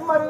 మరి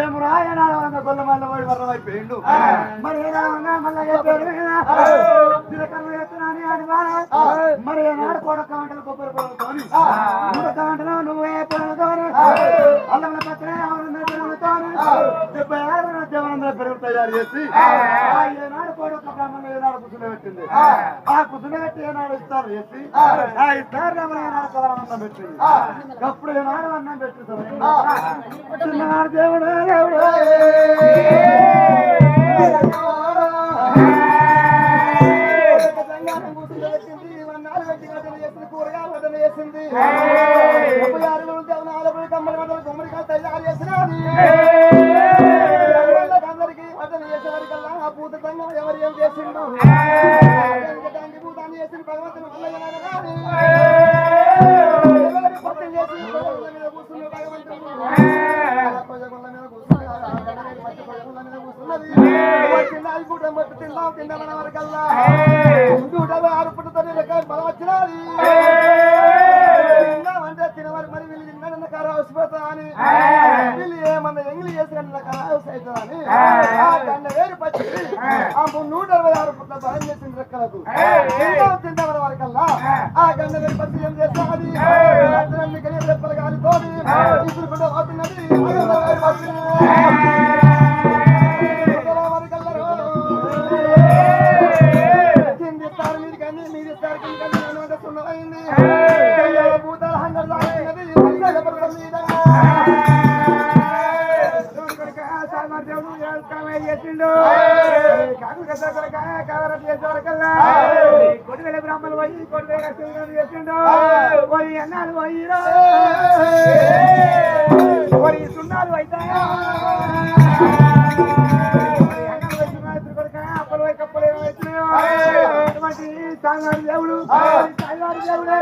ఏమురాయన గొల్ల మల్ల వాడి వర్రమైపోయిండు. మరి మరి ఏనాడు కొడక వంటలు కొబ్బరి పొలతోని ఉడక వంటలు నువ్వే పొలతోని అల్లంలో పచ్చనే 76 దేవనందర పెరుగు తయారు చేసి ఏనాడు కొడక బ్రాహ్మణులు ఏనాడు కుసులు పెట్టింది. ఆ కుసులు పెట్టి ఏనాడు ఇస్తారు చేసి ఆ ఇస్తారు ఏనాడు కవరం అన్నం పెట్టింది. అప్పుడు ఏనాడు అన్నం పెట్టి చిన్ననాడు దేవుడు దేవుడు కూరగాయలు వదలు చేసింది. 36 కమ్మల వదలు గుమ్మడికాయ తయారు చేసినది. అందరికి వదలు చేసేవారికల్లా ఆ పూత సంఘం ఎవరు ఏం చేసిండు భూతాన్ని చేసిన భగవంతుని భక్తులు చేసి మీద కూర్చున్న భగవంతుడు కూర్చున్నది కూడా మొత్తం తిన్నాం తిన్నామన్న వరకల్లా 6 పుట్టతో బలం వచ్చినది. తిన్నామంటే తినవారు మరి వీళ్ళు తిన్నాడన్న కారు అవసిపోతా అని వీళ్ళు ఏమన్నా ఎంగిలి చేసిన కారు అవసరం అవుతుందని దాన్ని వేరు పచ్చి 126 పుట్ల బలం చేసిన రెక్కలకు తిందామన్న వరకల్లా ఆ గండ వేరు పచ్చి ఏం చేస్తాది రెప్పలు కాలితోని ఇప్పుడు అవుతున్నది. కిందిస్తారు మీరు కానీ మీరు ఇస్తారు కింద సున్నమైంది భూతాల హంగర్ సామర్థ్యం చేసిండు కాకు కవరట్ చేసే వరకల్లా కొడువేల బ్రాహ్మణులు పోయి కొడువేల చేసిండు పోయి అన్నాలు పోయిరో పోయి సున్నాలు అవుతాయా అప్పలు పోయి కప్పలు ఏమవుతున్నాయో అటువంటి సాయివారి దేవుడు సాయివారి దేవుడే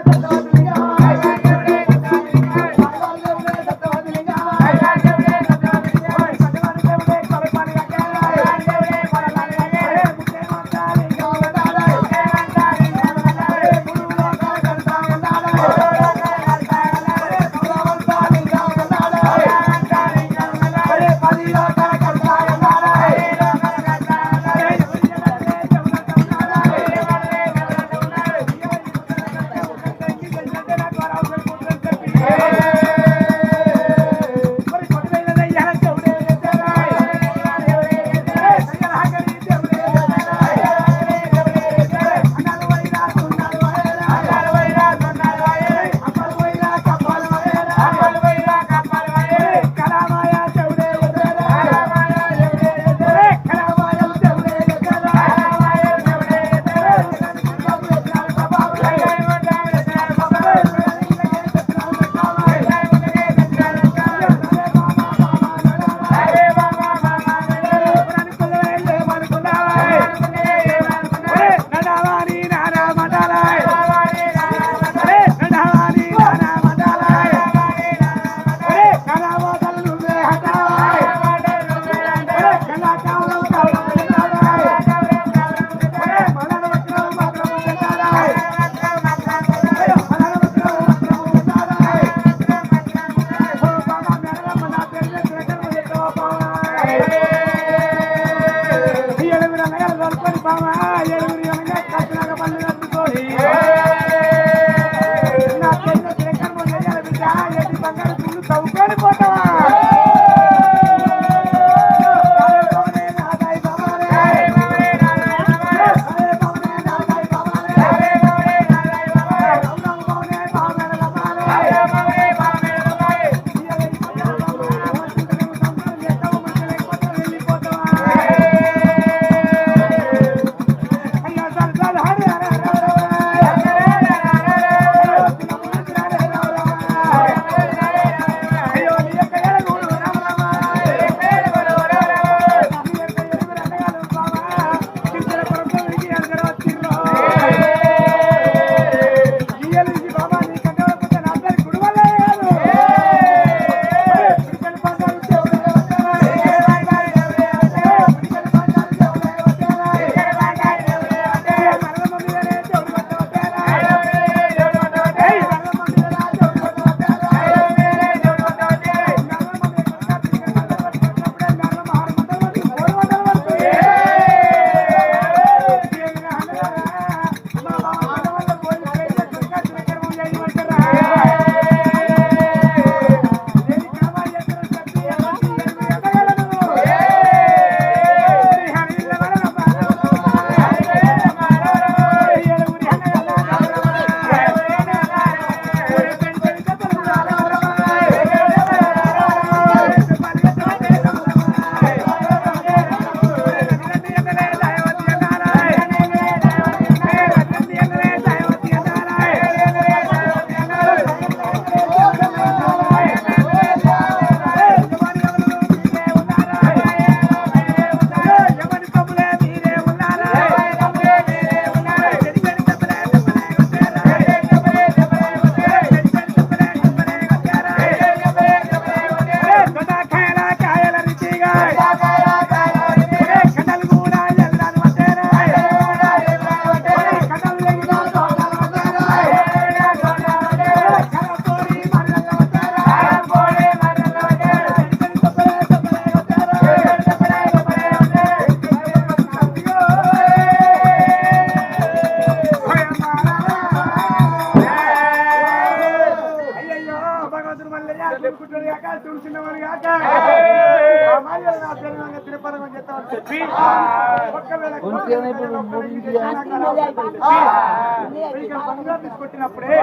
తీసుకొచ్చినప్పుడే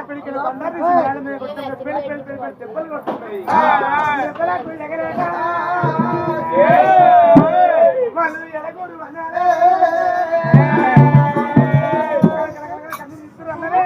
పిడికిలు బండారు నేల మీద కొట్టుకుంటే పెళ్లి పెళ్లి పెళ్లి పెళ్లి దెబ్బలు కొట్టుకుంటాయి వాళ్ళు ఎలగోడు అన్నారే కన్ను తీసుకురు అన్నారే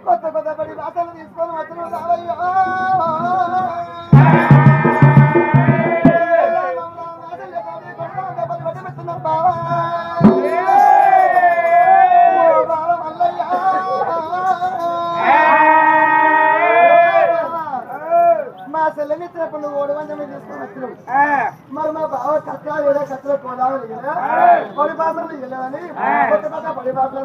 కొత్త కొత్త పడి బాటలు తీసుకొని వచ్చిన రావయ్యో మా చెల్లెని ఇచ్చినప్పుడు నువ్వు ఓడవంజమే తీసుకొని వచ్చినావు మరి మా బావ కట్లా ఏదో కట్టలో కోలాలి కదా పడి బాసలు వెళ్ళని కొత్త కొత్త పడి బాసలు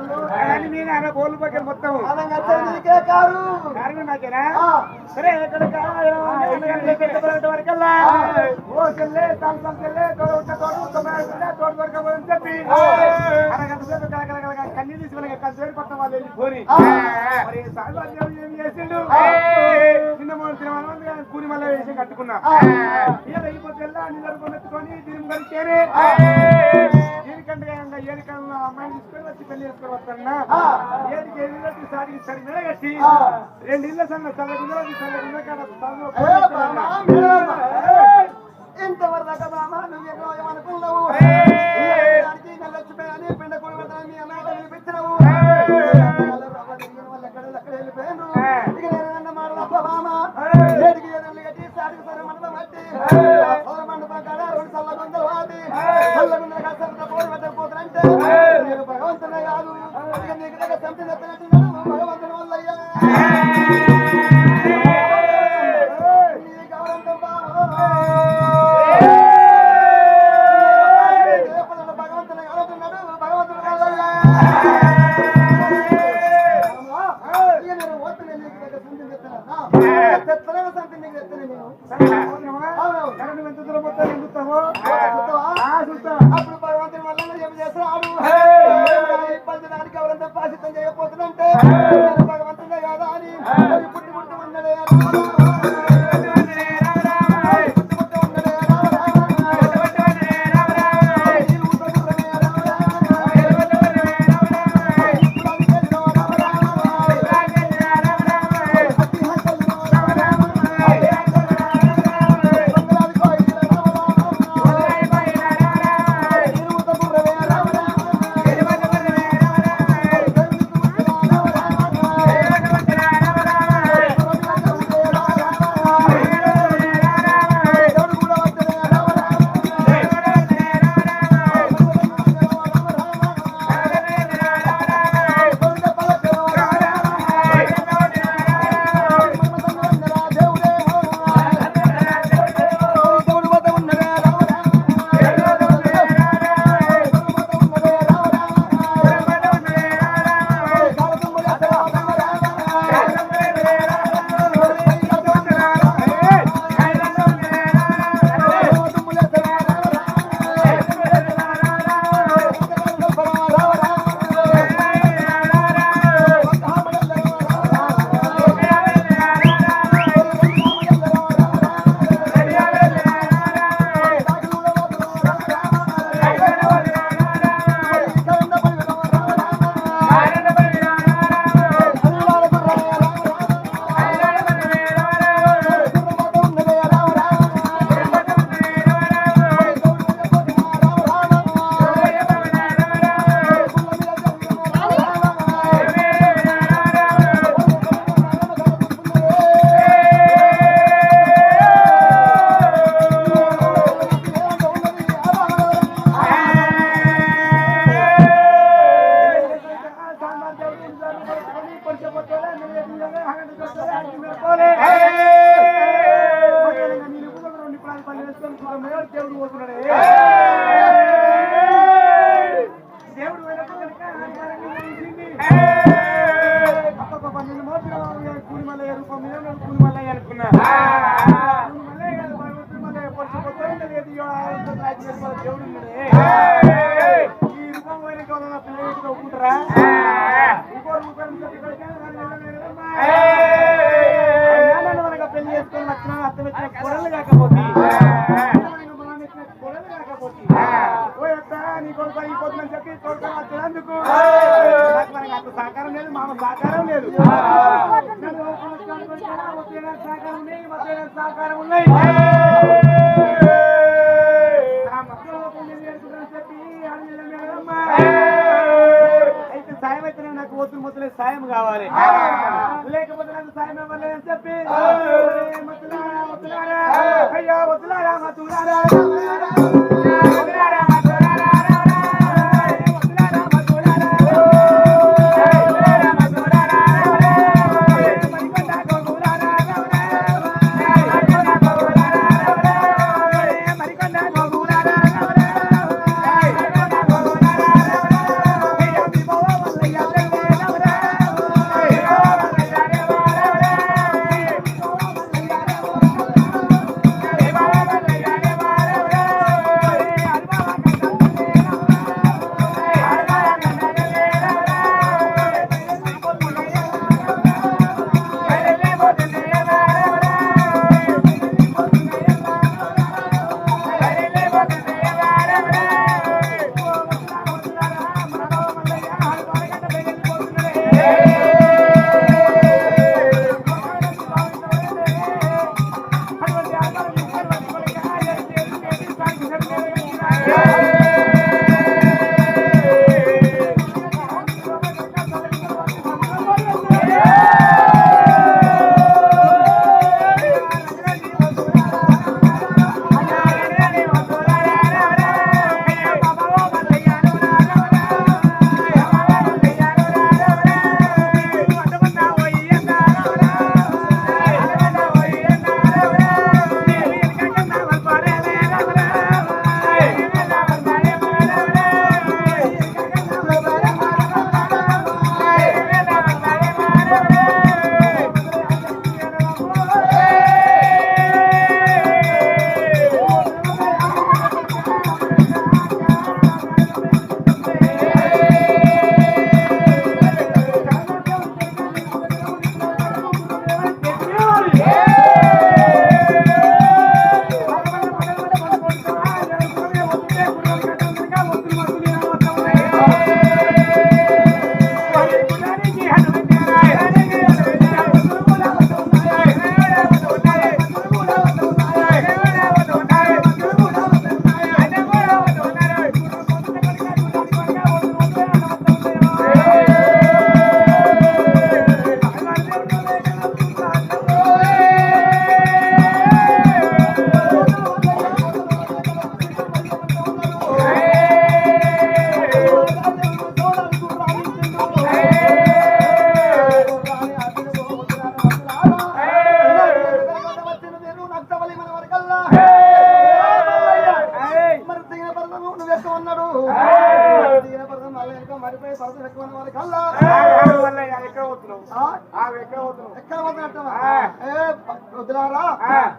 మీరు అన్న గోళ్ళు పక్కన మొత్తం అదంగా నీకే కారు నాకేనా సరే ఎక్కడ వరకల్లా ఓ చెల్లె సంసం చెల్లె తోడు దొరకపోదని చెప్పి అరగంట సేపు కలకల కన్నీ తీసి వాళ్ళకి కంచేరు కొత్త వాళ్ళు వెళ్ళి పోని మరి సాయిబాబు ఏం చేసిండు చిన్న మూడు కూలి మళ్ళీ వేసి కట్టుకున్నా ఇలా వెళ్ళిపోతే నిలబడుకొని తిరిగి కలిసేనే ఏడికంటే ఏడికల్లో అమ్మాయిని తీసుకొని వచ్చి పెళ్లి చేసుకొని వస్తానా ఏడికి ఎదురు సారికి సరి మీద కట్టి 2 ఇళ్ళ సన్న చల్లగుందో ఇంతవరదాకా బామా నువ్వు ఏమనుకున్నావు నల్లొచ్చిపోయాని పిండ కూడి పెడతాను మీ అమ్మాయి పిలిపించినావు ఎక్కడ వెళ్ళిపోయాను ఇక నేను మాడదప్ప బామా ఏడికి ఎదురు కట్టి సాడికి సరే మండపం కట్టి మండపం కాడ 2 చల్లగుందలు వాటి చల్లగుందలు కాస్త పోయి పెట్టకపోతానంటే నేను భగవంతునే కాదు ఇక నీకు దగ్గర చంపి తెచ్చినట్టున్నాడు భగవంతుని వల్లయ్యా అప్పుడు భగవంతుని వల్ల ఏం చేస్తున్నాడు పంచడానికి ఎవరంతా పాసితం చేయకపోతుందంటే భగవంతుడే కాదా అని పుట్టి పుట్టి ఉన్నదే ఒప్పుకుంటారా ఇంకోరు పెళ్లి చేసుకొని వచ్చిన అర్థం వచ్చిన కొడలు కాకపోతే నీ కొడుకు అయిపోతుందని చెప్పి కొడుకు వచ్చినందుకు మనకి అంత సహకారం లేదు మామ సహకారం లేదు సహకారం ఉన్నాయి సహకారం ఉన్నాయి అయితే సాయం అయితే నాకు వద్దు మొదలే సాయం కావాలి లేకపోతే నాకు సాయం ఇవ్వలేదని చెప్పి అయ్యా వద్దులారా మతులారా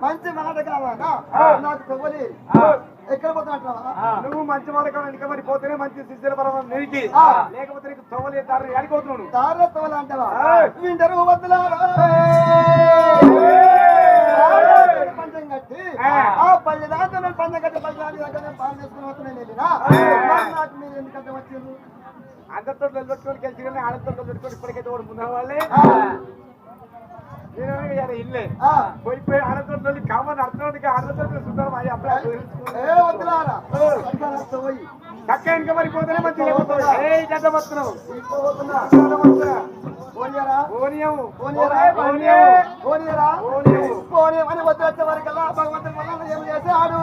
మంచి మాట కావాలా నాకు తవ్వలి ఎక్కడ పోతున్నట్టావా నువ్వు మంచి మాట కావాలి ఇంకా మరి పోతేనే మంచి శిష్యుల పరమ నీకి లేకపోతే నీకు తవ్వలే దారి అడిగవుతున్నావు దారిలో తవ్వాలి అంటావా వింటారు వద్దులారా పంచం కట్టి ఆ పల్లె దాంతో నేను పంచం కట్టి పల్లె దగ్గర నేను పాలు చేసుకుని వస్తున్నాను వెళ్ళినా నాకు మీరు ఎందుకంటే వచ్చింది అందరితో నిలబెట్టుకొని కలిసి కానీ ఆడతో నిలబెట్టుకొని ఇప్పటికైతే ఓడి ముందు వాళ్ళే ఇల్లే పోయిపోయి ఆడతో కామని అర్థం ఆడతో చూద్దాం అయ్యి అప్పుడు చక్క ఇంకా మరి పోతేనే మంచి జత వస్తున్నావు అని వద్దు వచ్చే వరకల్లా భగవంతుని వల్ల ఏం చేశాడు